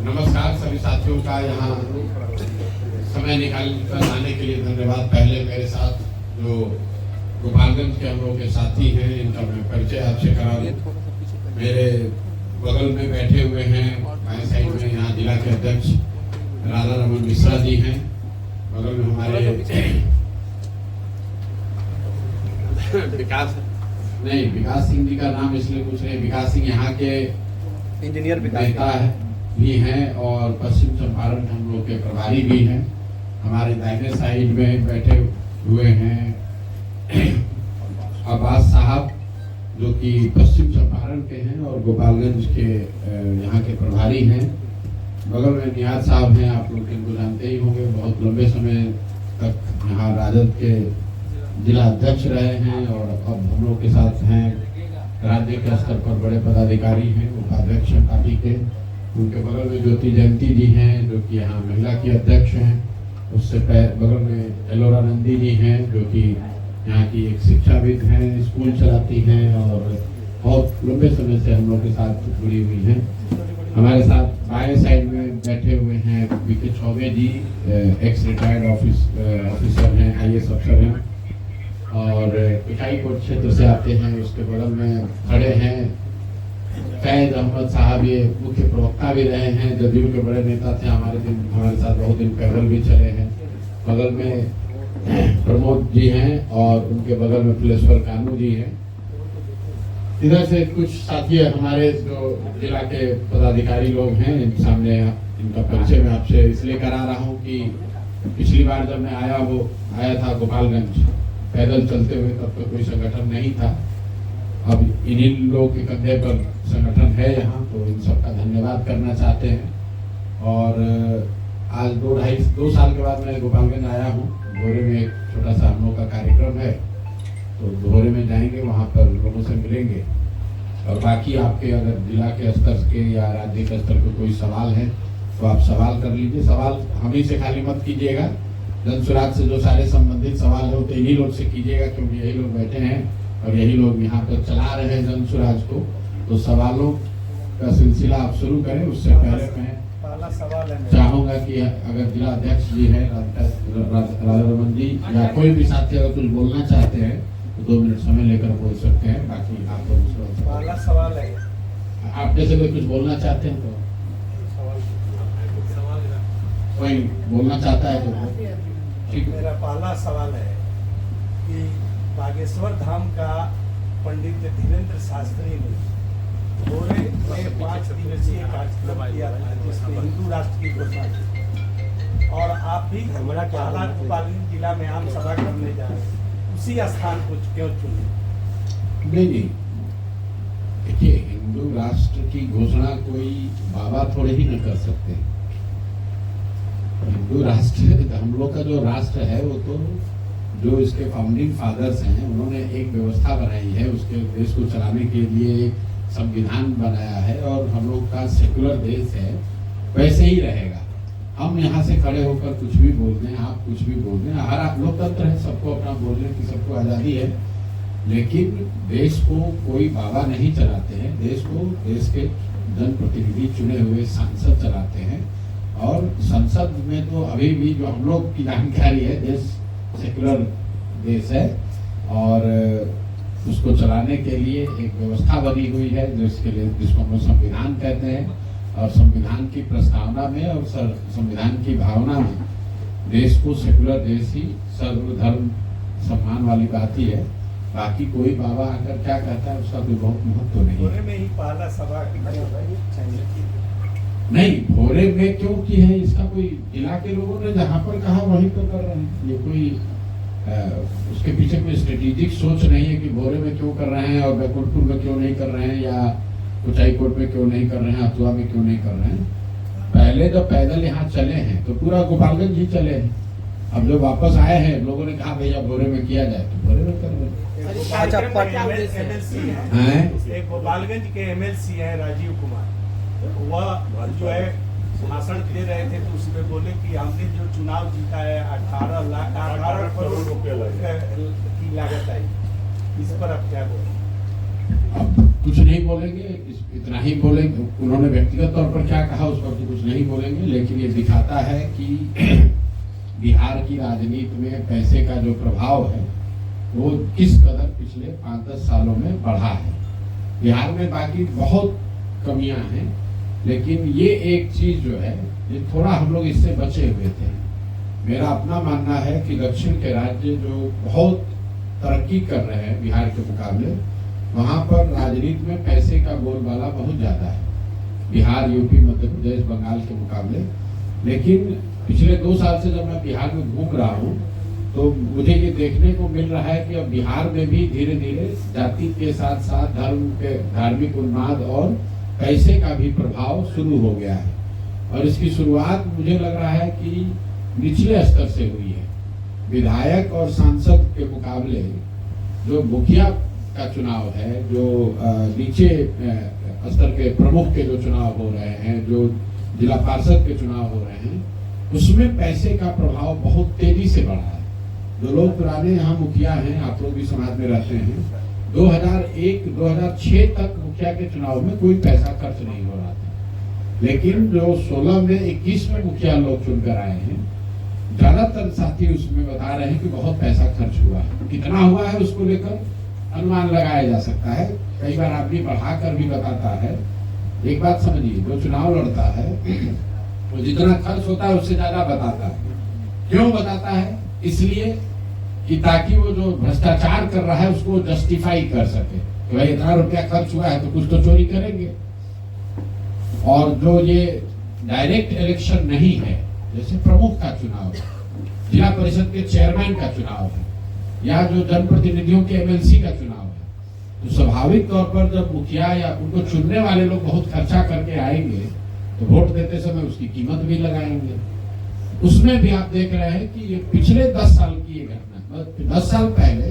नमस्कार सभी साथियों का, यहाँ समय निकाल कर आने के लिए धन्यवाद। पहले मेरे साथ जो गोपालगंज के हम लोग के साथी हैं, इनका मैं परिचय आपसे करा दूं। मेरे बगल में बैठे हुए हैं बाएं साइड में, यहाँ जिला के अध्यक्ष राधा रमन मिश्रा जी हैं। बगल में हमारे विकास सिंह जी का नाम इसलिए पूछ रहे हैं, विकास सिंह यहाँ के इंजीनियर नेता भी हैं और पश्चिम चंपारण में हम लोग के प्रभारी भी हैं। हमारे दाहिने साइड में बैठे हुए हैं अब्बास साहब, जो कि पश्चिम चंपारण के हैं और गोपालगंज के यहाँ के प्रभारी हैं। बगल में नियाज साहब हैं, आप लोग इनको जानते ही होंगे, बहुत लंबे समय तक यहाँ राजद के जिला अध्यक्ष रहे हैं और अब हम लोग के साथ हैं। राज्य के स्तर पर बड़े पदाधिकारी हैं, उपाध्यक्ष हैं पार्टी के। उनके बगल में ज्योति जयंती जी हैं, जो कि यहाँ महिला की अध्यक्ष हैं। उससे बगल में एलोरा नंदी जी हैं, जो कि यहाँ की एक शिक्षाविद हैं, स्कूल चलाती हैं और बहुत लंबे समय से हम लोग के साथ जुड़ी हुई हैं। हमारे साथ बाएं साइड में बैठे हुए हैं बीके चौबे जी, एक्स रिटायर्ड ऑफिसर हैं, IAS अफसर हैं और इकाई कोट क्षेत्र से आते हैं। उसके बगल में खड़े हैं फैज अहमद साहब, ये मुख्य प्रवक्ता भी रहे हैं, जदयू के बड़े नेता थे, हमारे साथ बहुत दिन पैदल भी चले हैं। बगल में प्रमोद जी हैं और उनके बगल में फुलेश्वर कानू जी हैं। इधर से कुछ साथी हमारे जो जिला के पदाधिकारी लोग हैं, सामने इनका परिचय मैं आपसे इसलिए करा रहा हूँ कि पिछली बार जब मैं आया था गोपालगंज पैदल चलते हुए, तब तो कोई संगठन नहीं था। अब इन्हीं लोगों के कंधे पर संगठन है यहाँ, तो इन सबका धन्यवाद करना चाहते हैं। और आज 2 साल के बाद मैं गोपालगंज आया हूँ। भोरे में एक छोटा सा हम लोग का कार्यक्रम है, तो भोरे में जाएंगे, वहाँ पर लोगों से मिलेंगे। और बाकी आपके अगर जिला के स्तर के या राज्य के स्तर पे कोई सवाल है तो आप सवाल कर लीजिए। सवाल हम ही से खाली मत कीजिएगा, जन सुराज से जो सारे संबंधित सवाल है तो इन्हीं लोग से कीजिएगा, क्योंकि यही लोग बैठे हैं और यही लोग यहाँ पर चला रहे हैं जन सुराज को। तो सवालों का सिलसिला आप शुरू करें। उससे पहले मैं चाहूंगा कि अगर जिला अध्यक्ष जी है राधा रमन जी या कोई भी साथी अगर कुछ बोलना चाहते हैं तो 2 मिनट समय लेकर बोल सकते हैं। बाकी आपको पहला सवाल है, आप जैसे कोई कुछ बोलना चाहते हैं तो कोई बोलना चाहता है तो ठीक। मेरा पहला सवाल है कि बागेश्वर धाम का पंडित धीरेन्द्र शास्त्री ने भोरे में 5 दिवसीय कार्यक्रम किया था, जिसमें हिंदू राष्ट्र की घोषणा की, और आप भी गोपालगंज जिला में आम सभा करने जा रहे हैं, उसी स्थान को क्यों चुने? नहीं, देखिए, हिंदू राष्ट्र की घोषणा कोई बाबा थोड़े ही न कर सकते। हिंदू राष्ट्र, हम लोग का जो राष्ट्र है वो तो जो इसके फाउंडिंग फादर्स हैं, उन्होंने एक व्यवस्था बनाई है, उसके देश को चलाने के लिए एक संविधान बनाया है और हम लोग का सेकुलर देश है, वैसे ही रहेगा। हम यहाँ से खड़े होकर कुछ भी बोल दें, आप कुछ भी बोल दें, हर लोकतंत्र है, सबको अपना बोलने की सबको आज़ादी है, लेकिन देश को कोई बाबा नहीं चलाते हैं। देश को देश के जनप्रतिनिधि चुने हुए सांसद चलाते हैं। और संसद में तो अभी भी जो हम लोग की जानकारी है, देश सेकुलर देश है और उसको चलाने के लिए एक व्यवस्था बनी हुई है, जिसको हम लोग संविधान कहते हैं। और संविधान की प्रस्तावना में और संविधान की भावना में देश को सेकुलर देश ही, सर्वधर्म सम्मान वाली बात ही है। बाकी कोई बाबा आकर क्या कहता है उसका कोई बहुत महत्व नहीं है। में ही पहला सभा नहीं, भोरे में क्यों की है इसका कोई, जिला के लोगों ने जहाँ पर कहा वहीं पर कर रहे हैं। ये कोई उसके पीछे कोई स्ट्रेटेजिक सोच नहीं है कि भोरे में क्यों कर रहे हैं और बैकुंठपुर में क्यों नहीं कर रहे हैं या कुचाई कोट में क्यों नहीं कर रहे हैं, अथुआ में क्यों नहीं कर रहे हैं। पहले जब पैदल यहाँ चले हैं तो पूरा गोपालगंज ही चले हैं। अब जब वापस आए हैं लोगों ने कहा भैया भोरे में किया जाए तो भोरे में कर रहे हैं। गोपालगंज के MLC है राजीव कुमार, वह जो है भाषण दे रहे थे तो उसमें बोले कि हमने जो चुनाव जीता है 18 करोड़ रुपए की लागत आई। इस पर आप क्या बोलेंगे? अब कुछ नहीं बोलेंगे, इतना ही बोलेंगे। उन्होंने व्यक्तिगत तौर पर क्या कहा उस पर कुछ कुछ नहीं बोलेंगे, लेकिन ये दिखाता है कि बिहार की राजनीति में पैसे का जो प्रभाव है वो किस कदर पिछले 5-10 सालों में बढ़ा है। बिहार में बाकी बहुत कमियां हैं, लेकिन ये एक चीज जो है ये थोड़ा हम लोग इससे बचे हुए थे। मेरा अपना मानना है कि दक्षिण के राज्य जो बहुत तरक्की कर रहे हैं बिहार के मुकाबले, वहां पर राजनीति में पैसे का बोलबाला बहुत ज्यादा है, बिहार, यूपी, मध्य प्रदेश, बंगाल के मुकाबले। लेकिन पिछले 2 साल से जब मैं बिहार में घूम रहा हूँ तो मुझे ये देखने को मिल रहा है कि अब बिहार में भी धीरे धीरे जाति के साथ साथ धर्म के धार्मिक उन्माद और पैसे का भी प्रभाव शुरू हो गया है। और इसकी शुरुआत मुझे लग रहा है कि निचले स्तर से हुई है। विधायक और सांसद के मुकाबले जो मुखिया का चुनाव है, जो नीचे स्तर के प्रमुख के जो चुनाव हो रहे हैं, जो जिला पार्षद के चुनाव हो रहे हैं, उसमें पैसे का प्रभाव बहुत तेजी से बढ़ा है। जो लोग पुराने यहाँ मुखिया हैं, आप लोग भी समाज में रहते हैं, 2001-2006 तक मुखिया के चुनाव में कोई पैसा खर्च नहीं हो रहा था। लेकिन जो 16 में 21 में मुखिया लोग चुनकर आए हैं, ज्यादातर साथी उसमें बता रहे हैं कि बहुत पैसा खर्च हुआ है। कितना हुआ है उसको लेकर अनुमान लगाया जा सकता है, कई बार आदमी बढ़ाकर भी बताता है। एक बात समझिए, जो चुनाव लड़ता है वो जितना खर्च होता है उससे ज्यादा बताता है। क्यों बताता है? इसलिए कि ताकि वो जो भ्रष्टाचार कर रहा है उसको जस्टिफाई कर सके कि भाई इतना रुपया खर्च हुआ है तो कुछ तो चोरी करेंगे। और जो ये डायरेक्ट इलेक्शन नहीं है, जैसे प्रमुख का चुनाव है, जिला परिषद के चेयरमैन का चुनाव है, या जो जनप्रतिनिधियों के एमएलसी का चुनाव है, तो स्वाभाविक तौर पर जब मुखिया या उनको चुनने वाले लोग बहुत खर्चा करके आएंगे तो वोट देते समय उसकी कीमत भी लगाएंगे। उसमें भी आप देख रहे हैं कि ये पिछले 10 साल की ये घटना, 10 साल पहले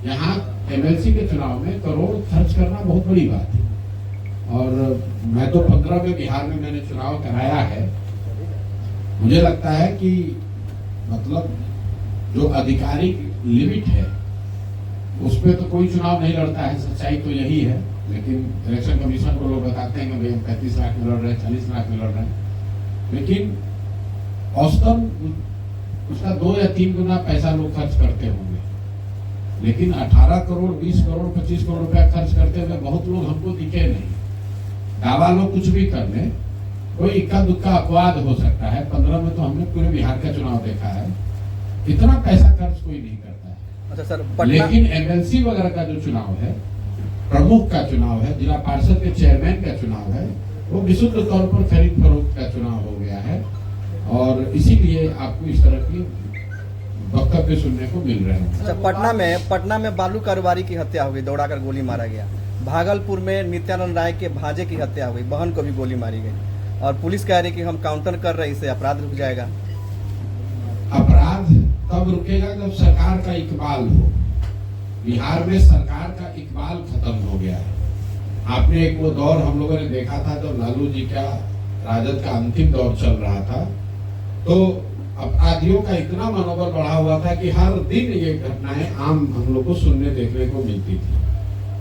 यहाँ एमएलसी के चुनाव में करोड़ खर्च करना बहुत बड़ी बात है। और मैं तो 15 में बिहार में मैंने चुनाव कराया है। मुझे लगता है कि मतलब जो आधिकारिक लिमिट है उस पर तो कोई चुनाव नहीं लड़ता है, सच्चाई तो यही है। लेकिन इलेक्शन कमीशन को लोग बताते हैं कि भाई हम 35 लाख में लड़ रहे हैं, 40 लाख में लड़ रहे हैं, लेकिन औसतन उसका 2 या 3 गुना पैसा लोग खर्च करते होंगे। लेकिन 18 करोड़, 20 करोड़, 25 करोड़ रुपया खर्च करते हुए बहुत लोग हमको दिखे नहीं। दावा लोग कुछ भी कर लें, कोई इक्का दुक्का अपवाद हो सकता है। 15 में तो हमने पूरे बिहार का चुनाव देखा है, इतना पैसा खर्च कोई नहीं करता है। अच्छा सर, लेकिन एमएलसी वगैरह का जो चुनाव है, प्रमुख का चुनाव है, जिला पार्षद के चेयरमैन का चुनाव है, वो विशुद्ध तौर पर खरीद फरोख्त का चुनाव हो गया है। और इसीलिए आपको इस तरह की वक्तव्य सुनने को मिल रहे हैं। अच्छा, पटना में बालू कारोबारी की हत्या हो गई, दौड़ाकर गोली मारा गया। भागलपुर में नित्यानंद राय के भांजे की हत्या हो गई, बहन को भी गोली मारी गई। और पुलिस कह रही कि हम काउंटर कर रहे, इससे अपराध रुक जाएगा। अपराध तब रुकेगा जब सरकार का इकबाल हो। बिहार में सरकार का इकबाल खत्म हो गया है। आपने एक वो दौर हम लोगों ने देखा था जब लालू जी का राजद का अंतिम दौर चल रहा था, तो अपराधियों का इतना मनोबल बढ़ा हुआ था कि हर दिन ये घटनाएं आम हम लोग को सुनने देखने को मिलती थी।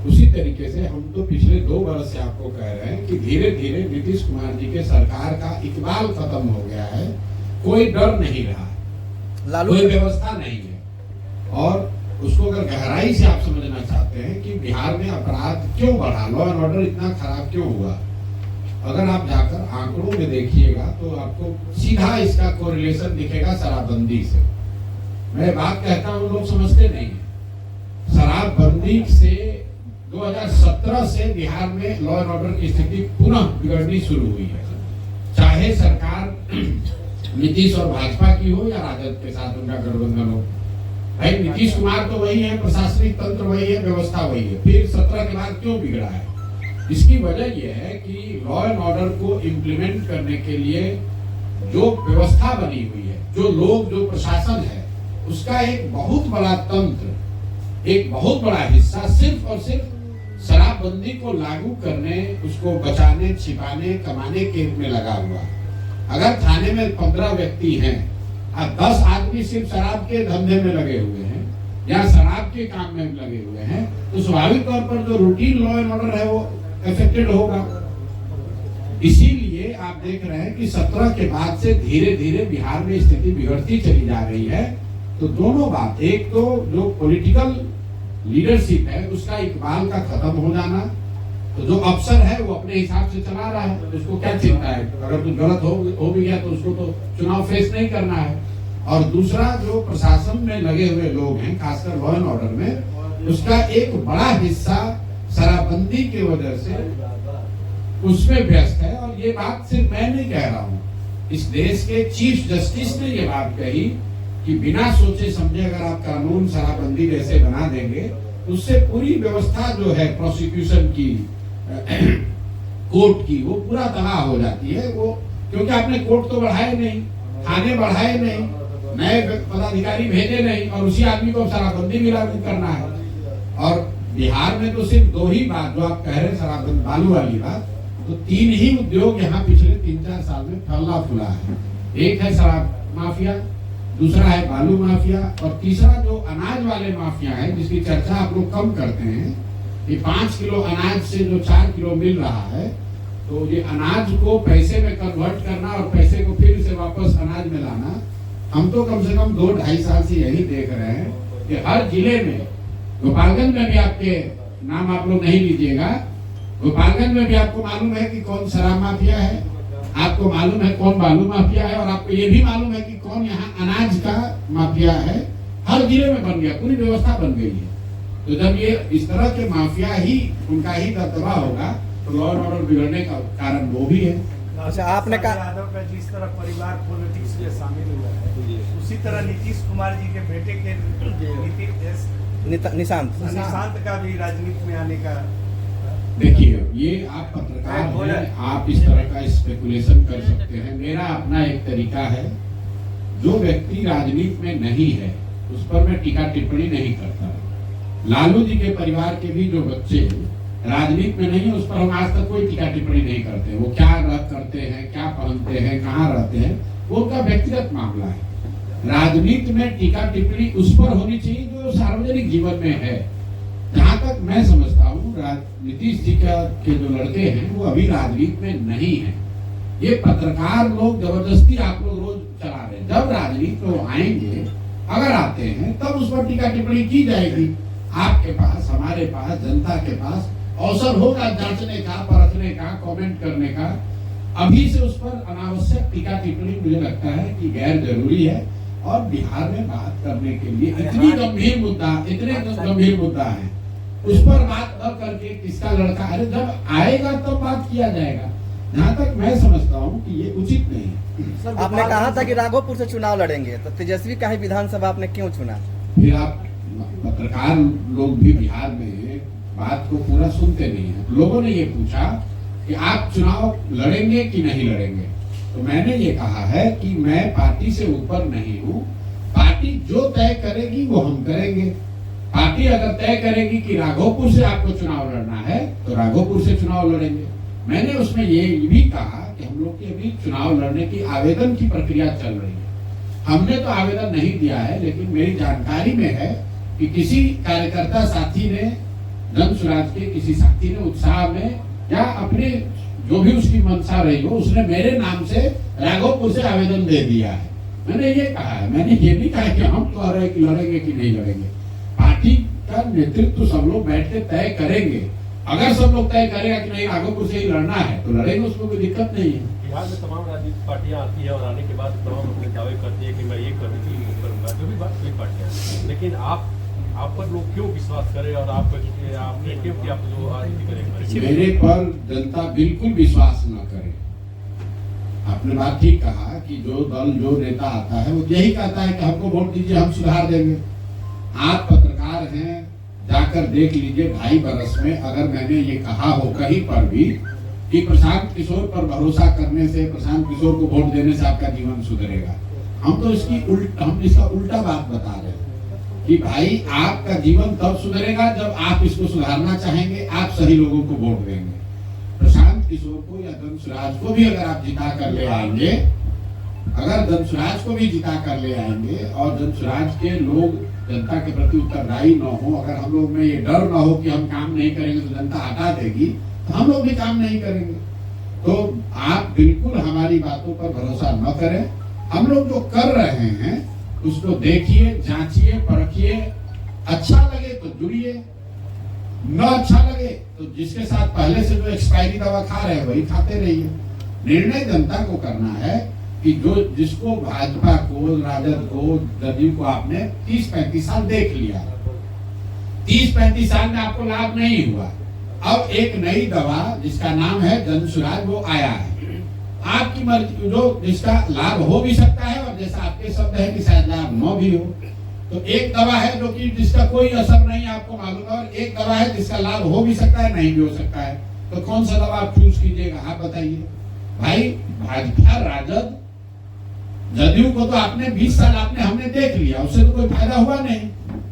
उसी तरीके से हम तो पिछले 2 वर्ष से आपको कह रहे हैं कि धीरे धीरे नीतीश कुमार जी के सरकार का इकबाल खत्म हो गया है। कोई डर नहीं रहा, कोई व्यवस्था नहीं है। और उसको अगर गहराई से आप समझना चाहते हैं कि बिहार में अपराध क्यों बढ़ा, लॉ एंड ऑर्डर इतना खराब क्यों हुआ, अगर आप जाकर आंकड़ों में देखिएगा तो आपको सीधा इसका कोरिलेशन दिखेगा शराबबंदी से। मैं बात कहता हूं, लोग समझते नहीं है। शराबबंदी से 2017 से बिहार में लॉ एंड ऑर्डर की स्थिति पुनः बिगड़नी शुरू हुई है। चाहे सरकार नीतीश और भाजपा की हो या राजद के साथ उनका गठबंधन हो। भाई नीतीश कुमार तो वही है, प्रशासनिक तंत्र वही है, व्यवस्था वही है, फिर 17 के बाद क्यों बिगड़ा है? इसकी वजह यह है कि लॉ एंड ऑर्डर को इम्प्लीमेंट करने के लिए जो व्यवस्था बनी हुई है, जो लोग, जो प्रशासन है, उसका एक बहुत बड़ा तंत्र, एक बहुत बड़ा हिस्सा सिर्फ और सिर्फ शराबबंदी को लागू करने, उसको बचाने, छिपाने, कमाने के में लगा हुआ। अगर थाने में 15 व्यक्ति हैं और 10 आदमी सिर्फ शराब के धंधे में लगे हुए हैं या शराब के काम में लगे हुए हैं, तो स्वाभाविक तौर पर जो रूटीन लॉ एंड ऑर्डर है वो अफेक्टेड होगा। इसीलिए आप देख रहे हैं कि 17 के बाद से धीरे धीरे बिहार में स्थिति बिगड़ती चली जा रही है। तो दोनों बात, एक तो जो पॉलिटिकल लीडरशिप है उसका इकबाल का खत्म हो जाना, तो जो अफसर है वो अपने हिसाब से चला रहा है, तो उसको क्या चिंता है, अगर कुछ गलत हो भी गया तो उसको तो चुनाव फेस नहीं करना है। और दूसरा, जो प्रशासन में लगे हुए लोग हैं खासकर लॉ एंड ऑर्डर में, उसका एक बड़ा हिस्सा शराबबंदी की वजह से उसमें व्यस्त है। और ये बात सिर्फ मैं नहीं कह रहा हूँ, इस देश के चीफ जस्टिस ने ये बात कही कि बिना सोचे समझे अगर आप कानून शराबबंदी जैसे बना देंगे, उससे पूरी व्यवस्था जो है प्रोसिक्यूशन की, कोर्ट की, वो पूरा तबाह हो जाती है। वो क्योंकि आपने कोर्ट तो बढ़ाए नहीं, थाने बढ़ाए नहीं, नए पदाधिकारी भेजे नहीं, और उसी आदमी को शराबबंदी भी लागू करना है। और बिहार में तो सिर्फ 2 ही बात जो आप कह रहे हैं, शराबबंदी बालू वाली बात, तो 3 ही उद्योग यहाँ पिछले 3-4 साल में फैला फूला है। एक है शराब माफिया, दूसरा है बालू माफिया, और तीसरा जो अनाज वाले माफिया है जिसकी चर्चा आप लोग कम करते हैं, ये 5 किलो अनाज से जो 4 किलो मिल रहा है, तो ये अनाज को पैसे में कन्वर्ट करना और पैसे को फिर से वापस अनाज में लाना, हम तो कम से कम 2-2.5 साल से यही देख रहे हैं कि हर जिले में, गोपालगंज में भी आपके नाम आप लोग नहीं लीजिएगा, गोपालगंज में भी आपको मालूम है कि कौन शराब माफिया है, आपको मालूम है कौन बालू माफिया है, और आपको ये भी मालूम है कि कौन यहाँ अनाज का माफिया है। हर जिले में बन गया, पूरी व्यवस्था बन गई है। तो जब ये इस तरह के माफिया ही, उनका ही दबदबा होगा, तो लॉ एंड ऑर्डर बिगड़ने का कारण वो भी है। अच्छा, आपने कहा यादव का जिस तरह परिवार पॉलिटिक्स में शामिल हुआ है, उसी तरह नीतीश कुमार जी के बेटे के निशांत का भी राजनीति में आने का। देखिए, ये आप पत्रकार हैं, आप इस तरह का स्पेकुलेशन कर सकते हैं। मेरा अपना एक तरीका है, जो व्यक्ति राजनीति में नहीं है उस पर मैं टीका टिप्पणी नहीं करता। लालू जी के परिवार के भी जो बच्चे राजनीति में नहीं है, उस पर हम आज तक कोई टीका टिप्पणी नहीं करते। वो क्या करते हैं, क्या पहनते हैं, कहाँ रहते हैं, वो उनका व्यक्तिगत मामला है। राजनीति में टीका टिप्पणी उस पर होनी चाहिए जो सार्वजनिक जीवन में है। जहां तक मैं समझता हूँ, नीतीश जी के जो लड़के हैं वो अभी राजनीति में नहीं है। ये पत्रकार लोग जबरदस्ती आप लोग रोज चला रहे हैं। जब राजनीति में आएंगे, अगर आते हैं, तब उस पर टीका टिप्पणी की जाएगी। आपके पास, हमारे पास, जनता के पास अवसर होगा जांचने का, परखने का, कमेंट करने का। अभी से उस पर अनावश्यक टीका टिप्पणी मुझे लगता है कि गैर जरूरी है। और बिहार में बात करने के लिए इतने गंभीर मुद्दा है, उस पर बात न करके किसका लड़का, अरे जब आएगा तब बात किया जाएगा। जहाँ तक मैं समझता हूँ कि ये उचित नहीं है। आपने कहा था कि राघोपुर से चुनाव लड़ेंगे, तो तेजस्वी का ही विधानसभा आपने क्यों चुना? फिर आप पत्रकार लोग भी बिहार में बात को पूरा सुनते नहीं है। लोगों ने ये पूछा कि आप चुनाव लड़ेंगे कि नहीं लड़ेंगे, तो मैंने ये कहा है कि मैं पार्टी से ऊपर नहीं हूँ। पार्टी जो तय करेगी वो हम करेंगे। पार्टी अगर तय करेगी कि राघोपुर से आपको चुनाव लड़ना है, तो राघोपुर से चुनाव लड़ेंगे। मैंने उसमें ये भी कहा कि हम लोग की अभी चुनाव लड़ने की आवेदन की प्रक्रिया चल रही है। हमने तो आवेदन नहीं दिया है, लेकिन मेरी जानकारी में है कि किसी कार्यकर्ता साथी ने, जन स्वराज के किसी साथी ने उत्साह में या अपने जो भी उसकी मंशा रही हो, उसने मेरे नाम से राघोपुर से आवेदन दे दिया है। मैंने ये कहा है, मैंने ये नहीं कहा कि हम तो लड़ेंगे कि नहीं लड़ेंगे। पार्टी का नेतृत्व सब लोग बैठ के तय करेंगे। अगर सब लोग तय करेगा कि नहीं राघोपुर से ही लड़ना है, तो लड़ेंगे, उसमें कोई दिक्कत नहीं है। बिहार में तमाम राजनीतिक पार्टियां आती है और आने के बाद तमाम अपने दावे करती है कि मैं ये करूँगी, वो करूँगा, जो भी बात कोई पार्टियां। लेकिन आप पर लोग क्यों विश्वास करें और आपने क्यों कि आप जो राजनीति करेंगे? मेरे पर जनता बिल्कुल विश्वास न करे। आपने बात ठीक कहा कि जो दल, जो नेता आता है वो यही कहता है कि हमको वोट दीजिए, हम सुधार देंगे। आप पत्रकार हैं, जाकर देख लीजिए 2.5 बरस में अगर मैंने ये कहा हो कहीं पर भी कि प्रशांत किशोर पर भरोसा करने से, प्रशांत किशोर को वोट देने से आपका जीवन सुधरेगा, हम तो हम इसका उल्टा बात बता रहे हैं कि भाई आपका जीवन तब सुधरेगा जब आप इसको सुधारना चाहेंगे, आप सही लोगों को वोट देंगे। प्रशांत किशोर को या धनसुराज को भी अगर आप जिता कर ले आएंगे, अगर धनसुराज को भी जिता कर ले आएंगे और धनसुराज के लोग जनता के प्रति उत्तरदायी न हो, अगर हम लोग में ये डर न हो कि हम काम नहीं करेंगे तो जनता हटा देगी, तो हम लोग भी काम नहीं करेंगे। तो आप बिल्कुल हमारी बातों पर भरोसा न करें। हम लोग जो कर रहे हैं उसको देखिए, जांचिए, परखिए, अच्छा लगे तो जुड़िए, न अच्छा लगे तो जिसके साथ पहले से जो एक्सपायरी दवा खा रहे हैं वही खाते रहिए। निर्णय जनता को करना है कि जो जिसको भाजपा को, राजद को, जदयू को आपने 30-35 साल देख लिया, 30-35 साल में आपको लाभ नहीं हुआ। अब एक नई दवा जिसका नाम है जन सुराज वो आया है, आपकी मर्जी, जो जिसका लाभ हो भी सकता है और जैसा आपके शब्द है कि शायद लाभ न भी हो। तो एक दवा है जो कि जिसका कोई असर नहीं आपको मालूम है, और एक दवा है जिसका लाभ हो भी सकता है, नहीं भी हो सकता है। तो कौन सा दवा आप चूज कीजिएगा, आप बताइए। भाई भाजपा, राजद, जदयू को तो आपने 20 साल हमने देख लिया, उससे तो कोई फायदा हुआ नहीं।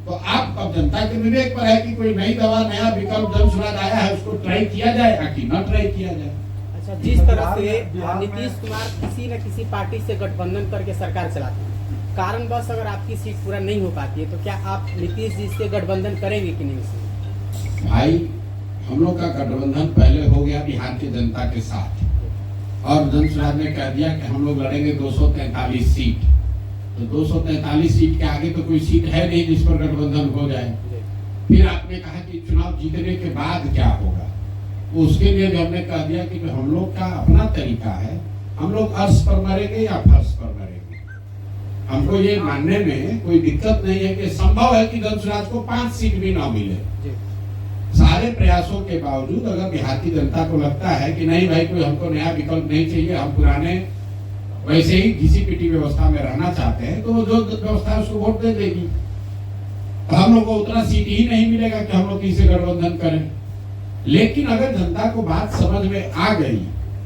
तो आप अब जनता के विवेक पर है कि कोई नई दवा, नया विकल्प जन सुराज आया है, उसको ट्राई किया जाए या कि न ट्राई किया जाए। अच्छा, जिस तरह से नीतीश कुमार किसी न किसी पार्टी से गठबंधन करके सरकार चलाते हैं, कारणवश अगर आपकी सीट पूरा नहीं हो पाती है तो क्या आप नीतीश जी से गठबंधन करेंगे कि नहीं? भाई हम लोग का गठबंधन पहले हो गया बिहार की जनता के साथ, और जन सुराज ने कह दिया कि हम लोग लड़ेंगे 243 सीट। तो 243 सीट के आगे तो कोई सीट है नहीं जिस पर गठबंधन हो जाए। फिर आपने कहा कि चुनाव जीतने के बाद क्या होगा, उसके लिए भी हमने कह दिया कि हम लोग का अपना तरीका है, हम लोग अर्श पर मरेंगे या फर्श पर मरेंगे। हमको ये मानने में कोई दिक्कत नहीं है कि संभव है कि जन सुराज को 5 सीट भी ना मिले। सारे प्रयासों के बावजूद अगर बिहार की जनता को लगता है कि नहीं भाई कोई हमको नया विकल्प नहीं चाहिए, हम पुराने वैसे ही घिसी पिटी व्यवस्था में रहना चाहते हैं, तो जो व्यवस्था है उसको वोट दे देगी। हम लोग को उतना सीट ही नहीं मिलेगा कि हम लोग किसी से गठबंधन करें। लेकिन अगर जनता को बात समझ में आ गई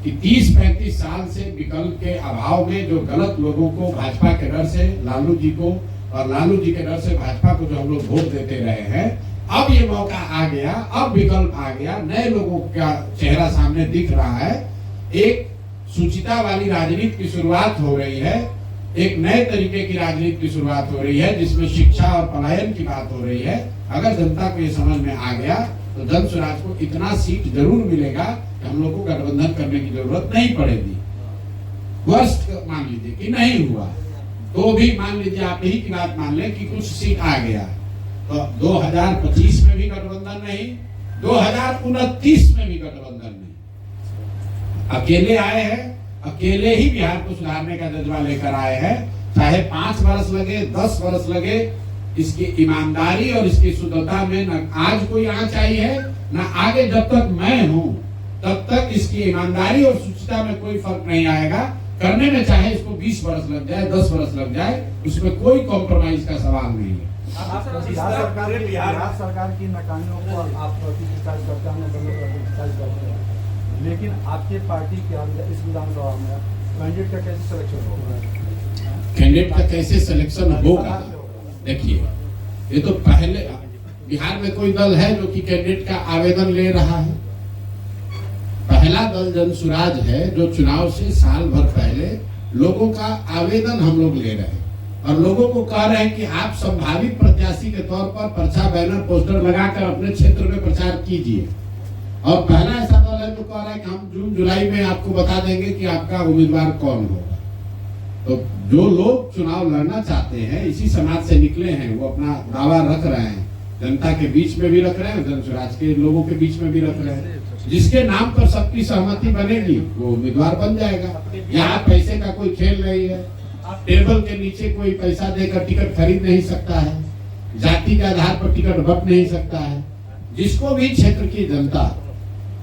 कि 30-35 साल से विकल्प के अभाव में जो गलत लोगों को भाजपा के डर से लालू जी को, और लालू जी के डर से भाजपा को जो हम लोग वोट देते रहे हैं, अब ये मौका आ गया, अब विकल्प आ गया, नए लोगों का चेहरा सामने दिख रहा है, एक सुचिता वाली राजनीति की शुरुआत हो रही है, एक नए तरीके की राजनीति की शुरुआत हो रही है जिसमें शिक्षा और पलायन की बात हो रही है। अगर जनता को ये समझ में आ गया तो जन सुराज को इतना सीट जरूर मिलेगा कि हम लोग को गठबंधन करने की जरूरत नहीं पड़ेगी। वर्स्ट मान लीजिए कि नहीं हुआ तो भी मान लीजिए, आप ही की बात मान लें कि कुछ सीट आ गया, तो 2025 में भी गठबंधन नहीं, 2029 में भी गठबंधन नहीं। अकेले आए हैं, अकेले ही बिहार को सुधारने का जज्बा लेकर आए हैं, चाहे 5 वर्ष लगे, 10 वर्ष लगे। इसकी ईमानदारी और इसकी शुद्धता में न आज कोई आंच आई है, न आगे जब तक मैं हूं तब तक इसकी ईमानदारी और शुचिता में कोई फर्क नहीं आएगा। करने में चाहे इसको 20 वर्ष लग जाए, 10 वर्ष लग जाए, उसमें कोई कॉम्प्रोमाइज का सवाल नहीं है। बिहार सरकार की नाकामियों को आप क्रिटिसाइज करते हैं, लेकिन आपकी पार्टी के इस विधानसभा में कैंडिडेट का कैसे सिलेक्शन होगा? कैंडिडेट का कैसे सिलेक्शन होगा? देखिए, ये तो पहले बिहार में कोई दल है जो कि कैंडिडेट का आवेदन ले रहा है। पहला दल जन सुराज है जो चुनाव से साल भर पहले लोगों का आवेदन हम लोग ले रहे हैं और लोगों को कह रहे हैं कि आप संभावित प्रत्याशी के तौर पर पर्चा, बैनर, पोस्टर लगाकर अपने क्षेत्र में प्रचार कीजिए। और पहला ऐसा दल है जो कह रहा है कि हम जून जुलाई में आपको बता देंगे कि आपका उम्मीदवार कौन होगा। तो जो लोग चुनाव लड़ना चाहते हैं, इसी समाज से निकले हैं, वो अपना दावा रख रहे हैं, जनता के बीच में भी रख रहे हैं, जन सुराज के लोगों के बीच में भी रख रहे हैं। जिसके नाम पर सबकी सहमति बनेगी वो उम्मीदवार बन जाएगा। यहाँ पैसे का कोई खेल नहीं है, टेबल के नीचे कोई पैसा देकर टिकट खरीद नहीं सकता है, जाति के आधार पर टिकट बट नहीं सकता है। जिसको भी क्षेत्र की जनता,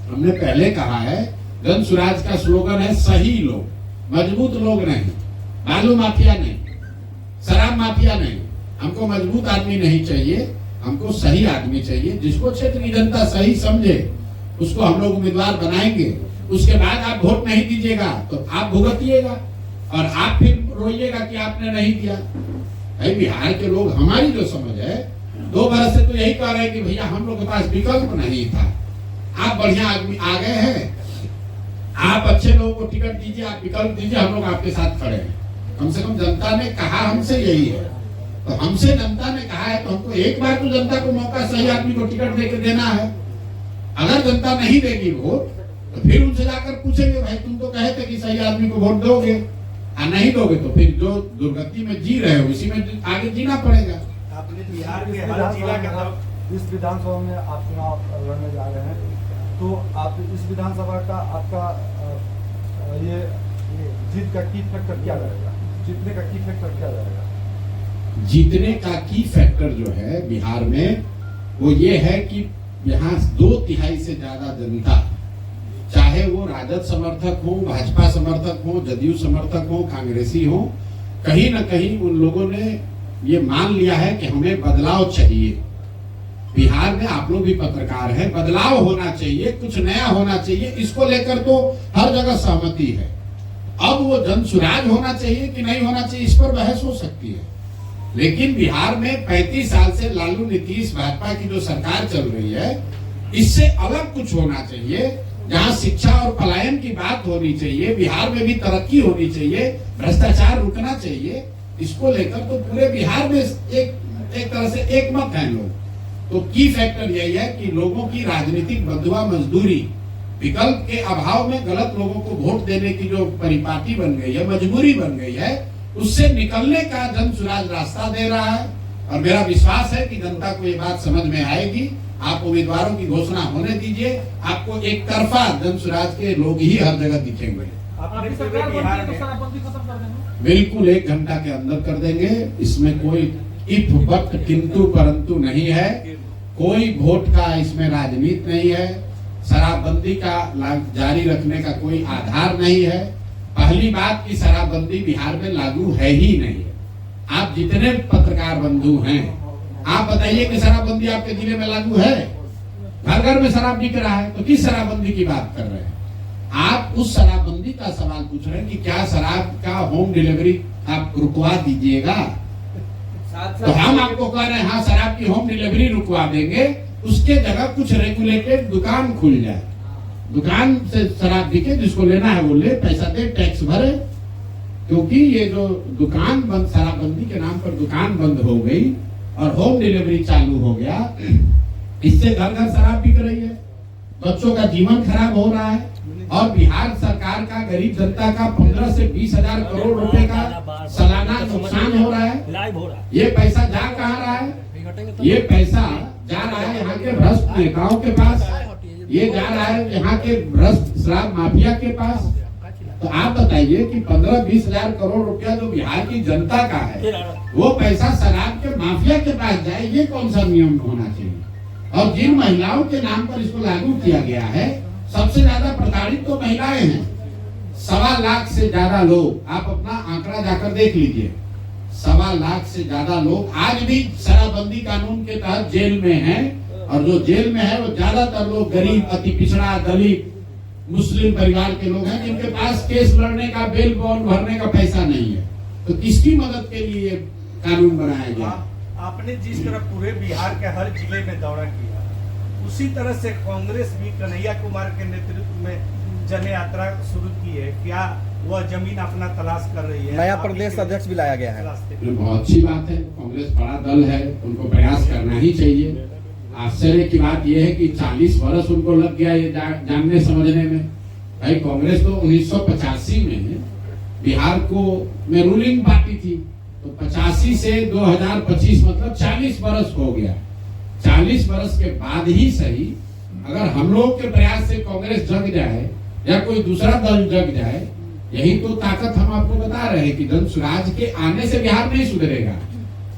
हमने पहले कहा है, जन सुराज का स्लोगन है सही लोग, मजबूत लोग नहीं, बालू माफिया नहीं, शराब माफिया नहीं। हमको मजबूत आदमी नहीं चाहिए, हमको सही आदमी चाहिए। जिसको क्षेत्र की जनता सही समझे उसको हम लोग उम्मीदवार बनाएंगे। उसके बाद आप वोट नहीं दीजिएगा तो आप भुगतिएगा और आप फिर रोइएगा कि आपने नहीं दिया। भाई बिहार के लोग, हमारी जो समझ है, 2 बरस से तो यही कह रहे हैं कि भैया हम लोग के पास विकल्प नहीं था, आप बढ़िया आदमी आ गए हैं, आप अच्छे लोगों को टिकट दीजिए, आप विकल्प दीजिए, हम लोग आपके साथ खड़े हैं। कम से कम जनता ने कहा हमसे यही है, तो हमसे जनता ने कहा है तो हमको एक बार तो जनता को मौका, सही आदमी को टिकट देकर देना है। अगर जनता नहीं देगी वोट तो फिर उनसे जाकर पूछेंगे, भाई तुम तो कहे थे कि सही आदमी को वोट दोगे, नहीं दोगे तो फिर जो दुर्गति में जी रहे हो इसी में आगे जीना पड़ेगा। आपने बिहार के हर जिला का इस विधानसभा में आप चुनाव लड़ने जा रहे हैं, तो आप इस विधानसभा का आपका ये जीत का की फैक्टर क्या रहेगा, जीतने का की फैक्टर क्या रहेगा? जीतने का की फैक्टर जो है बिहार में वो ये है कि यहाँ 2/3 से ज्यादा जनता, चाहे वो राजद समर्थक हो, भाजपा समर्थक हो, जदयू समर्थक हो, कांग्रेसी हो, कहीं ना कहीं उन लोगों ने ये मान लिया है कि हमें बदलाव चाहिए। बिहार में आप लोग भी पत्रकार हैं, बदलाव होना चाहिए, कुछ नया होना चाहिए, इसको लेकर तो हर जगह सहमति है। अब वो जन सुराज होना चाहिए कि नहीं होना चाहिए, इस पर बहस हो सकती है। लेकिन बिहार में 35 साल से लालू नीतीश भाजपा की जो सरकार चल रही है, इससे अलग कुछ होना चाहिए, जहां शिक्षा और पलायन की बात होनी चाहिए, बिहार में भी तरक्की होनी चाहिए, भ्रष्टाचार रुकना चाहिए। इसको लेकर तो पूरे बिहार में एक तरह से एक मत है लोग। तो की फैक्टर यही है कि लोगों की राजनीतिक बंधुआ मजदूरी, विकल्प के अभाव में गलत लोगों को वोट देने की जो परिपाटी बन गई है, मजबूरी बन गई है, उससे निकलने का जन सुराज रास्ता दे रहा है। और मेरा विश्वास है कि जनता को ये बात समझ में आएगी। आप उम्मीदवारों की घोषणा होने दीजिए, आपको एक तरफा जन सुराज के लोग ही हर जगह दिखेंगे। आपने पूरे बिहार में बिल्कुल 1 घंटा के अंदर कर देंगे, इसमें कोई इफ बट किंतु परंतु नहीं है, कोई वोट का इसमें राजनीति नहीं है, शराबबंदी का जारी रखने का कोई आधार नहीं है। पहली बात की शराबबंदी बिहार में लागू है ही नहीं है। आप जितने पत्रकार बंधु हैं, आप बताइए कि शराबबंदी आपके जिले में लागू है? घर घर में शराब बिक रहा है, तो किस शराबबंदी की बात कर रहे हैं? आप उस शराबबंदी का सवाल पूछ रहे हैं कि क्या शराब का होम डिलीवरी आप रुकवा दीजिएगा? तो हम आपको कह रहे हैं हाँ, शराब की होम डिलीवरी रुकवा देंगे, उसके जगह कुछ रेगुलेटेड दुकान खुल जाए, दुकान से शराब बिके, जिसको लेना है वो ले, पैसा दे, टैक्स भरे। क्योंकि ये जो दुकान बंद, शराबबंदी के नाम पर दुकान बंद हो गई और होम डिलीवरी चालू हो गया, इससे घर घर शराब बिक रही है, बच्चों का जीवन खराब हो रहा है। और बिहार सरकार का गरीब जनता का 15 से 20 हजार करोड़ रुपए का सालाना नुकसान हो रहा है। ये पैसा जा कहाँ रहा है? ये पैसा जा रहा है यहाँ के भ्रष्ट नेताओं के पास, ये जा रहा है यहाँ के भ्रष्ट शराब माफिया के पास। तो आप बताइए कि 15-20 हजार करोड़ रुपया जो बिहार की जनता का है, वो पैसा शराब के माफिया के पास जाए, ये कौन सा नियम होना चाहिए? और जिन महिलाओं के नाम पर इसको लागू किया गया है, सबसे ज्यादा प्रताड़ित तो महिलाएं हैं। 1.25 लाख से ज्यादा लोग, आप अपना आंकड़ा जाकर देख लीजिए, 1.25 लाख से ज्यादा लोग आज भी शराबबंदी कानून के तहत जेल में हैं। और जो जेल में है वो ज्यादातर लोग गरीब, अति पिछड़ा, दलित, मुस्लिम परिवार के लोग हैं, जिनके पास केस लड़ने का, बेल बॉन्ड भरने का पैसा नहीं है। तो किसकी मदद के लिए ये कानून बनाया गया? आपने जिस तरह पूरे बिहार के हर जिले में दौरा किया, उसी तरह से कांग्रेस भी कन्हैया कुमार के नेतृत्व में जन यात्रा शुरू की है। क्या वह जमीन अपना तलाश कर रही है? नया प्रदेश अध्यक्ष भी लाया गया है। बहुत अच्छी बात है, कांग्रेस बड़ा दल है, उनको प्रयास करना ही चाहिए। आश्चर्य की बात यह है कि 40 वर्ष उनको लग गया ये जानने समझने में। भाई कांग्रेस तो 1985 में बिहार को में रूलिंग पार्टी थी, तो 85 से 2025 मतलब 40 वर्ष हो गया। 40 वर्ष के बाद ही सही, अगर हम लोग के प्रयास से कांग्रेस जग जाए या कोई दूसरा दल जग जाए, यही तो ताकत हम आपको बता रहे हैं कि जन सुराज के आने से बिहार नहीं सुधरेगा।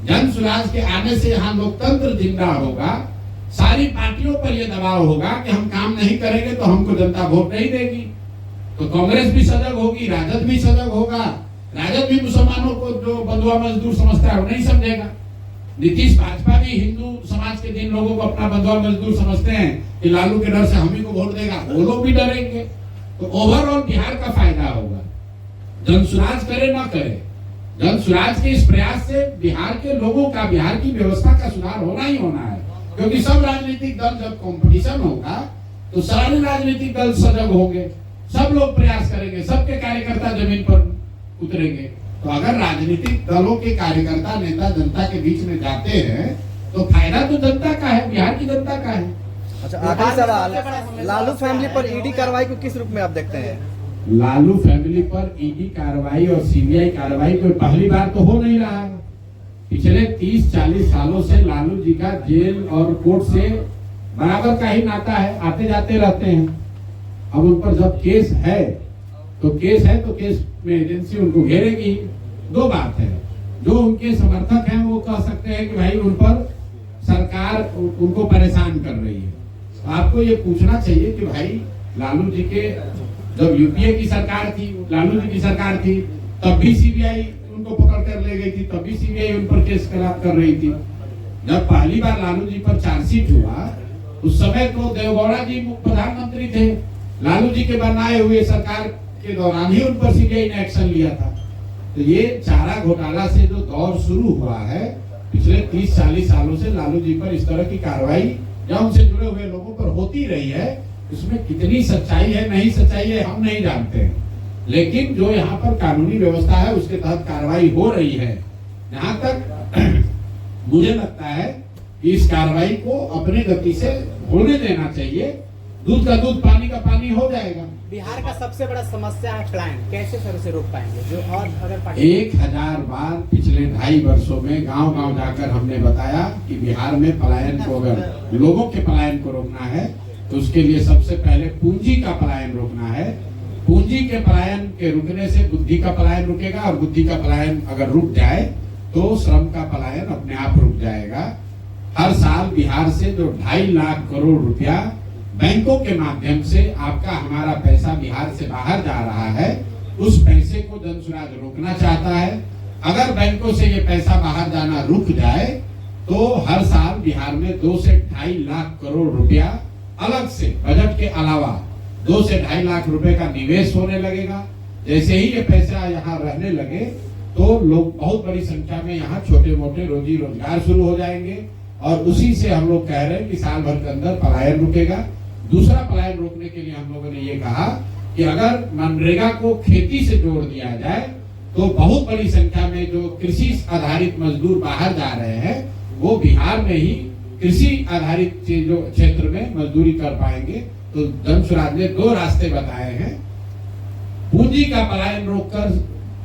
जन सुराज के आने से यहाँ लोकतंत्र जिंदा होगा, सारी पार्टियों पर यह दबाव होगा कि हम काम नहीं करेंगे तो हमको जनता वोट नहीं देगी। तो कांग्रेस भी सजग होगी, राजद भी सजग होगा। राजद भी मुसलमानों को जो बंधुआ मजदूर समझता है वो नहीं समझेगा। नीतीश भाजपा भी हिंदू समाज के जिन लोगों को अपना बंधुआ मजदूर समझते हैं कि लालू के डर से हम ही को वोट देगा, वो लोग भी डरेंगे। तो ओवरऑल बिहार का फायदा होगा। जनसुराज करे ना करे, जनसुराज के इस प्रयास से बिहार के लोगों का, बिहार की व्यवस्था का सुधार होना ही होना है। क्योंकि सब राजनीतिक दल जब कंपटीशन होगा तो सारे राजनीतिक दल सजग होंगे, सब लोग प्रयास करेंगे, सबके कार्यकर्ता जमीन पर उतरेंगे। तो अगर राजनीतिक दलों के कार्यकर्ता, नेता जनता के बीच में जाते हैं तो फायदा तो जनता का है, बिहार की जनता का है। अच्छा, आखिरी सवाल, लालू फैमिली पर ईडी कार्रवाई को किस रूप में आप देखते हैं? लालू फैमिली पर ईडी कार्रवाई और सीबीआई कार्रवाई कोई पहली बार तो हो नहीं रहा है। पिछले 30-40 सालों से लालू जी का जेल और कोर्ट से बराबर का ही नाता है, आते जाते रहते हैं। अब उन पर जब केस है तो केस में एजेंसी उनको घेरेगी। दो बात है, जो उनके समर्थक हैं वो कह सकते हैं कि भाई उन पर सरकार उनको परेशान कर रही है। तो आपको ये पूछना चाहिए कि भाई लालू जी के जब यूपीए की सरकार थी, लालू जी की सरकार थी, तब भी सीबीआई उनको पकड़ कर ले गई थी, तब भी सीबीआई उन पर केस कर रही थी। जब पहली बार लालू जी पर चार्जशीट हुआ उस समय तो देवगौड़ा जी प्रधानमंत्री थे, लालू जी के बनाए हुए सरकार के दौरान ही उन पर सीबीआई ने एक्शन लिया था। तो ये चारा घोटाला से जो दौर शुरू हुआ है पिछले 30-40 सालों से लालू जी पर इस तरह की कार्रवाई या उनसे जुड़े हुए लोगों पर होती रही है। इसमें कितनी सच्चाई है नहीं सच्चाई है हम नहीं जानते हैं, लेकिन जो यहाँ पर कानूनी व्यवस्था है उसके तहत कार्रवाई हो रही है। जहां तक मुझे लगता है कि इस कार्रवाई को अपने गति से होने देना चाहिए, दूध का दूध पानी का पानी हो जाएगा। बिहार का सबसे बड़ा समस्या है पलायन, कैसे सर उसे रोक पाएंगे? जो और अगर 1000 बार पिछले 2.5 वर्षों में गांव-गांव जाकर हमने बताया कि बिहार में पलायन को, अगर लोगों के पलायन को रोकना है तो उसके लिए सबसे पहले पूंजी का पलायन रोकना है। पूंजी के पलायन के रुकने से बुद्धि का पलायन रुकेगा, और बुद्धि का पलायन अगर रुक जाए तो श्रम का पलायन अपने आप रुक जाएगा। हर साल बिहार से जो 2.5 लाख करोड़ रुपया बैंकों के माध्यम से आपका हमारा पैसा बिहार से बाहर जा रहा है, उस पैसे को जनसुराज रोकना चाहता है। अगर बैंकों से ये पैसा बाहर जाना रुक जाए तो हर साल बिहार में 2 से 2.5 लाख करोड़ रुपया अलग से बजट के अलावा 2 से 2.5 लाख रुपए का निवेश होने लगेगा। जैसे ही ये पैसा यहाँ रहने लगे तो लोग बहुत बड़ी संख्या में यहाँ छोटे मोटे रोजी रोजगार शुरू हो जाएंगे, और उसी से हम लोग कह रहे हैं कि साल भर के अंदर पलायन रुकेगा। दूसरा पलायन रोकने के लिए हम लोगों ने ये कहा कि अगर मनरेगा को खेती से जोड़ दिया जाए तो बहुत बड़ी संख्या में जो कृषि आधारित मजदूर बाहर जा रहे हैं वो बिहार में ही कृषि आधारित जो क्षेत्र में मजदूरी कर पाएंगे। तो जनसुराज ने 2 रास्ते बताए हैं, पूंजी का पलायन रोककर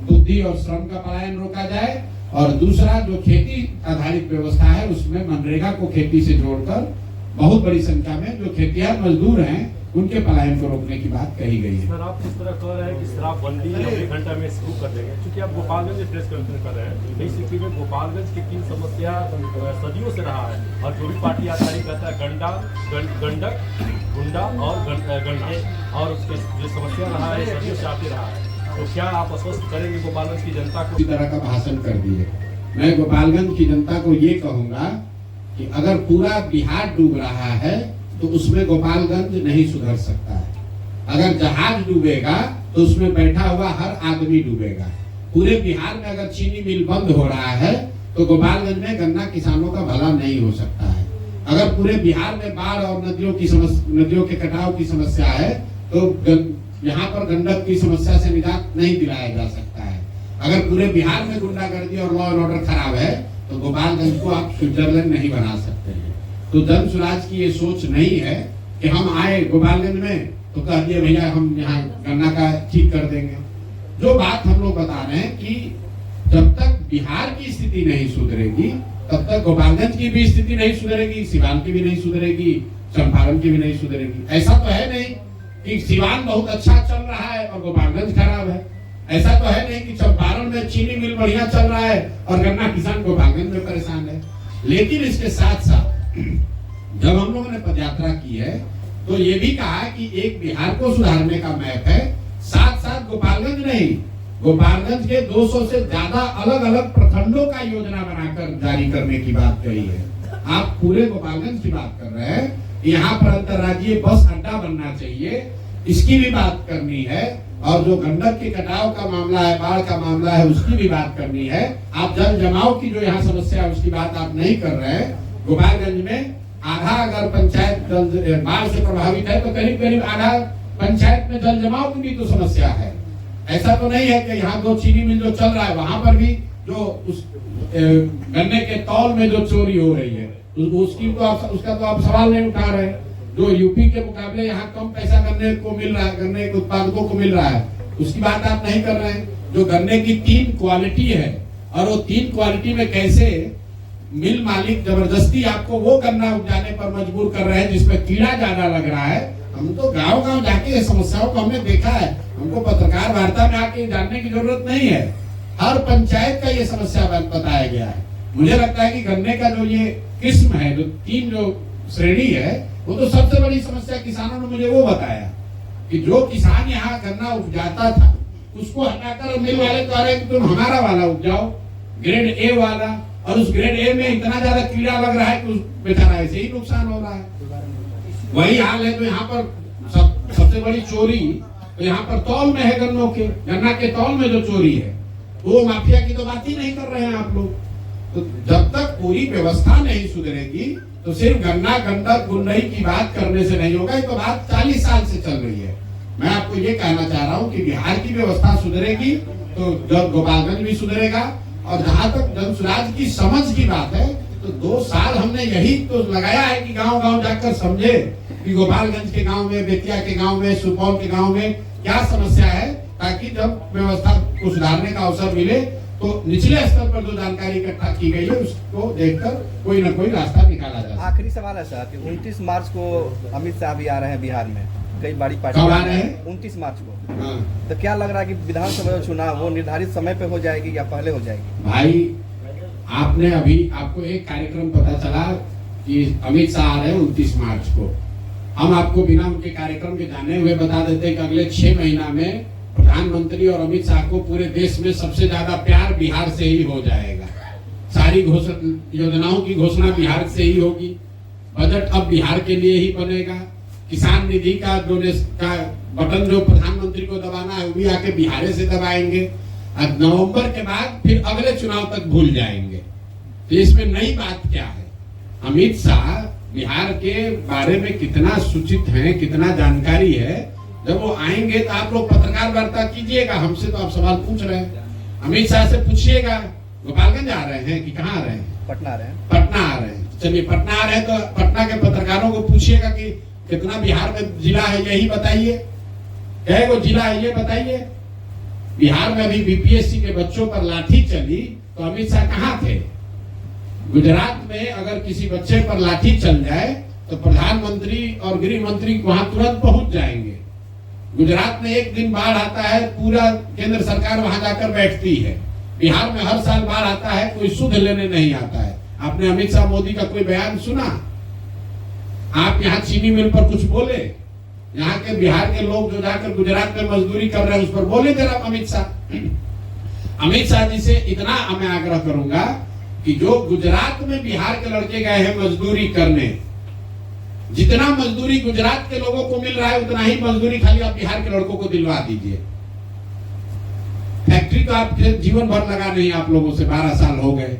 बुद्धि और श्रम का पलायन रोका जाए, और दूसरा जो खेती आधारित व्यवस्था है उसमें मनरेगा को खेती से जोड़कर बहुत बड़ी संख्या में जो खेतिहर मजदूर हैं उनके पलायन को रोकने की बात कही गई है। सर आप इस तरह कह रहे हैं कि शराबबंदी 1 घंटा में शुरू कर देंगे, क्योंकि आप गोपालगंज में प्रेस कॉन्फ्रेंस कर रहे हैं। इस स्थिति में गोपालगंज की 3 समस्या सदियों से रहा है, और जो भी पार्टी आधारी कहता है गंडक गुंडा और गंडा, और उसके जो समस्या रहा है सदियों से आते रहा है। तो क्या आप आश्वस्त करेंगे गोपालगंज की जनता को? इसी तरह का भाषण कर दिए। मैं गोपालगंज की जनता को ये कहूंगा कि अगर पूरा बिहार डूब रहा है तो उसमें गोपालगंज नहीं सुधर सकता है। अगर जहाज डूबेगा तो उसमें बैठा हुआ हर आदमी डूबेगा। पूरे बिहार में अगर चीनी मिल बंद हो रहा है तो गोपालगंज में गन्ना किसानों का भला नहीं हो सकता है। अगर पूरे बिहार में बाढ़ और नदियों के कटाव की समस्या है तो यहाँ पर गंडक की समस्या से निजात नहीं दिलाया जा सकता है। अगर पूरे बिहार में गुंडागर्दी और लॉ एंड ऑर्डर खराब है तो गोपालगंज को आप स्विट्जरलैंड नहीं बना सकते हैं। तो जनसुराज की ये सोच नहीं है कि हम आए गोपालगंज में तो कह दिए भैया हम यहाँ गन्ना का ठीक कर देंगे। जो बात हम लोग बता रहे हैं कि जब तक बिहार की स्थिति नहीं सुधरेगी तब तक गोपालगंज की भी स्थिति नहीं सुधरेगी, सिवान की भी नहीं सुधरेगी, चंपारण की भी नहीं सुधरेगी। ऐसा तो है नहीं कि सिवान बहुत अच्छा चल रहा है और गोपालगंज खराब है। ऐसा तो है नहीं कि चंपारण में चीनी मिल बढ़िया चल रहा है और गन्ना किसान गोपालगंज में परेशान है। लेकिन इसके साथ साथ जब हम लोगों ने पदयात्रा की है तो ये भी कहा कि एक बिहार को सुधारने का मैप है, साथ साथ गोपालगंज नहीं, गोपालगंज के 200 से ज्यादा अलग अलग प्रखंडों का योजना बनाकर जारी करने की बात कही है। आप पूरे गोपालगंज की बात कर रहे हैं, यहाँ पर अंतर्राज्यीय बस अड्डा बनना चाहिए, इसकी भी बात करनी है। और जो गंडक के कटाव का मामला है, बाढ़ का मामला है, उसकी भी बात करनी है। आप जल जमाव की जो यहाँ समस्या है उसकी बात आप नहीं कर रहे हैं। गोपालगंज में आधा अगर पंचायत बाढ़ से प्रभावित है तो करीब करीब आधा पंचायत में जल जमाव की भी तो समस्या है। ऐसा तो नहीं है कि यहाँ 2 चीनी मिल जो चल रहा है वहां पर भी जो उस गन्ने के तौल में जो चोरी हो रही है उसका तो आप सवाल नहीं उठा रहे। जो यूपी के मुकाबले यहाँ कम पैसा गन्ने को मिल रहा है, गन्ने के उत्पादकों को मिल रहा है, उसकी बात आप नहीं कर रहे हैं। जो गन्ने की 3 क्वालिटी है और वो 3 क्वालिटी में कैसे मिल मालिक जबरदस्ती आपको वो गन्ना उपजाने पर मजबूर कर रहे हैं जिसमें कीड़ा ज्यादा लग रहा है। हम तो गांव-गांव जाके ये समस्याओं को हमने देखा है। हमको पत्रकार वार्ता में आके जानने की जरूरत नहीं है, हर पंचायत का ये समस्या बताया गया है। मुझे लगता है कि गन्ने का जो ये किस्म है, जो 3 जो श्रेणी है, वो तो सबसे बड़ी समस्या किसानों ने मुझे वो बताया कि जो किसान यहाँ गन्ना उपजाता था उसको हटाकर मिल वाले कह रहे हैं कि तुम हमारा वाला उपजाओ, ग्रेड ए वाला, और उस ग्रेड ए में इतना ज्यादा कीड़ा लग रहा है कि उस बेचारा ऐसे ही नुकसान हो रहा है। वही हाल है तो यहाँ पर सबसे बड़ी चोरी तो यहाँ पर तौल में है, गन्नों के गन्ना के तौल में जो चोरी है वो माफिया की तो बात ही नहीं कर रहे हैं आप लोग। तो जब तक पूरी व्यवस्था नहीं सुधरेगी तो सिर्फ गन्ना गंडक गुन्नई की बात करने से नहीं होगा। ये तो बात 40 साल से चल रही है। मैं आपको ये कहना चाह रहा हूँ कि बिहार की व्यवस्था सुधरेगी तो गोपालगंज भी सुधरेगा। और जहाँ तक जनसुराज की समझ की बात है तो 2 साल हमने यही तो लगाया है कि गांव-गांव जाकर समझे कि गोपालगंज के गांव में, बेतिया के गांव में, सुपौल के गांव में क्या समस्या है, ताकि जब व्यवस्था को सुधारने का अवसर मिले तो निचले स्तर पर जो जानकारी इकट्ठा की गई है उसको देखकर कोई न कोई रास्ता निकाला जाए। आखिरी सवाल है सर कि 29 मार्च को अमित शाह भी आ रहे हैं बिहार में, कई बड़ी पार्टी कब आ रहे हैं? 29 मार्च को। हाँ। तो क्या लग रहा है कि विधानसभा चुनाव वो निर्धारित समय पे हो जाएगी या पहले हो जाएगी? भाई आपने अभी आपको एक कार्यक्रम पता चला कि अमित शाह आ रहे हैं 29 मार्च को। हम आपको बिना उनके कार्यक्रम के जाने हुए बता देते हैं कि अगले 6 महीना में प्रधानमंत्री और अमित शाह को पूरे देश में सबसे ज्यादा प्यार बिहार से ही हो जाएगा। सारी योजनाओं की घोषणा बिहार से ही होगी। बजट अब बिहार के लिए ही बनेगा। किसान निधि का बटन जो प्रधानमंत्री को दबाना है वो भी आके बिहार से दबाएंगे। अब नवंबर के बाद फिर अगले चुनाव तक भूल जाएंगे। तो इसमें नई बात क्या है? अमित शाह बिहार के बारे में कितना सूचित है, कितना जानकारी है। जब वो आएंगे तो आप लोग पत्रकार वार्ता कीजिएगा। हमसे तो आप सवाल पूछ रहे हैं, अमित शाह से पूछिएगा गोपालगंज आ रहे हैं कि कहाँ आ रहे हैं? पटना आ रहे हैं। पटना आ रहे हैं। चलिए पटना आ रहे हैं तो पटना के पत्रकारों को पूछिएगा कि कितना बिहार में जिला है, यही बताइए। कई गो जिला है ये बताइए। बिहार में अभी बीपीएससी के बच्चों पर लाठी चली तो अमित शाह कहाँ थे? गुजरात में अगर किसी बच्चे पर लाठी चल जाए तो प्रधानमंत्री और गृह मंत्री वहां तुरंत पहुंच जाएंगे। गुजरात में एक दिन बाढ़ आता है, पूरा केंद्र सरकार वहां जाकर बैठती है। बिहार में हर साल बाढ़ आता है, कोई सुध लेने नहीं आता है। आपने अमित शाह मोदी का कोई बयान सुना? आप यहाँ चीनी मिल पर कुछ बोले? यहाँ के बिहार के लोग जो जाकर गुजरात में मजदूरी कर रहे हैं उस पर बोले जरा अमित शाह? अमित शाह जी से इतना मैं आग्रह करूंगा कि जो गुजरात में बिहार के लड़के गए हैं मजदूरी करने, जितना मजदूरी गुजरात के लोगों को मिल रहा है उतना ही मजदूरी खाली आप बिहार के लड़कों को दिलवा दीजिए। फैक्ट्री तो आप जीवन भर लगा नहीं, आप लोगों से 12 साल हो गए।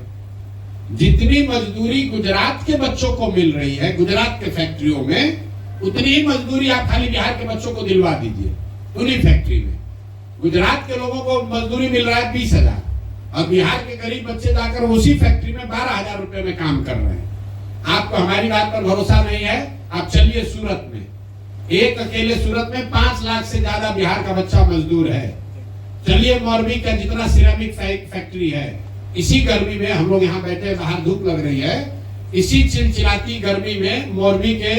जितनी मजदूरी गुजरात के बच्चों को मिल रही है गुजरात के फैक्ट्रियों में, उतनी ही मजदूरी आप खाली बिहार के बच्चों को दिलवा दीजिए उन्हीं फैक्ट्री में। गुजरात के लोगों को मजदूरी मिल रहा है 20,000 और बिहार के गरीब बच्चे जाकर उसी फैक्ट्री में 12,000 रुपए में काम कर रहे हैं। आपको हमारी बात पर भरोसा नहीं है? आप चलिए सूरत में, एक अकेले सूरत में 5 लाख से ज्यादा बिहार का बच्चा मजदूर है। चलिए मौरबी का जितना सिरेमिक फैक्ट्री है, इसी गर्मी में हम लोग यहाँ बैठे, बाहर धूप लग रही है, इसी चिलचिलाती गर्मी में मौरबी के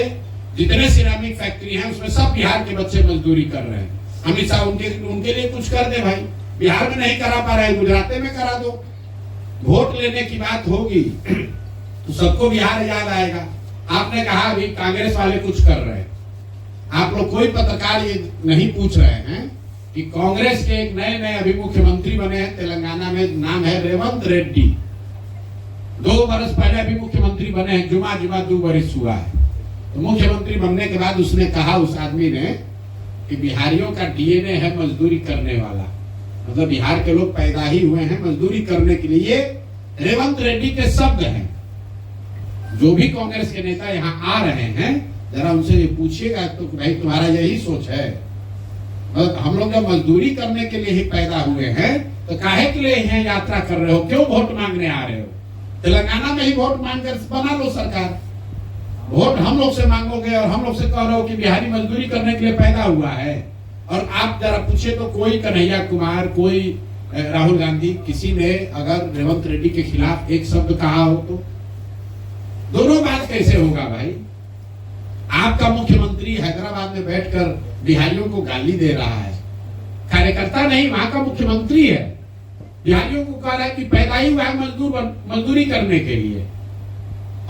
जितने सिरेमिक फैक्ट्री हैं उसमें सब बिहार के बच्चे मजदूरी कर रहे हैं। अमित शाह उनके लिए कुछ कर दे भाई। बिहार में नहीं करा पा रहे, गुजरात में करा दो। वोट लेने की बात होगी तो सबको बिहार याद आएगा। आपने कहा अभी कांग्रेस वाले कुछ कर रहे हैं। आप लोग कोई पत्रकार ये नहीं पूछ रहे हैं कि कांग्रेस के एक नए अभी मुख्यमंत्री बने हैं तेलंगाना में, नाम है रेवंत रेड्डी। 2 वर्ष पहले अभी मुख्यमंत्री बने हैं, जुमा 2 वर्ष हुआ है। तो मुख्यमंत्री बनने के बाद उसने कहा, उस आदमी ने, कि बिहारियों का डीएनए है मजदूरी करने वाला। मतलब बिहार के लोग पैदा ही हुए हैं मजदूरी करने के लिए। रेवंत रेड्डी के शब्द हैं। जो भी कांग्रेस के नेता यहाँ आ रहे हैं जरा उनसे ये पूछिएगा तो भाई तुम्हारा यही सोच है? मतलब हम लोग जब मजदूरी करने के लिए ही पैदा हुए हैं तो काहे के लिए यहाँ यात्रा कर रहे हो? क्यों वोट मांगने आ रहे हो? तेलंगाना में ही वोट मांग कर बना लो सरकार। वोट हम लोग से मांगोगे और हम लोग से कह रहे हो कि बिहारी मजदूरी करने के लिए पैदा हुआ है, और आप जरा पूछे तो कोई कन्हैया कुमार, कोई राहुल गांधी, किसी ने अगर रेवंत रेड्डी के खिलाफ एक शब्द कहा हो तो दोनों बात कैसे होगा भाई? आपका मुख्यमंत्री हैदराबाद में बैठकर बिहारियों को गाली दे रहा है, कार्यकर्ता नहीं, वहां का मुख्यमंत्री है, बिहारियों को कह रहा है कि पैदा ही हुआ है मजदूरी करने के लिए,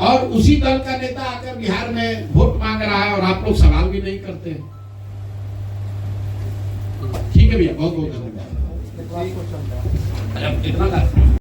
और उसी दल का नेता आकर बिहार में वोट मांग रहा है और आप लोग सवाल भी नहीं करते। ठीक है भैया, बहुत बहुत धन्यवाद। एक लास्ट क्वेश्चन था। इतना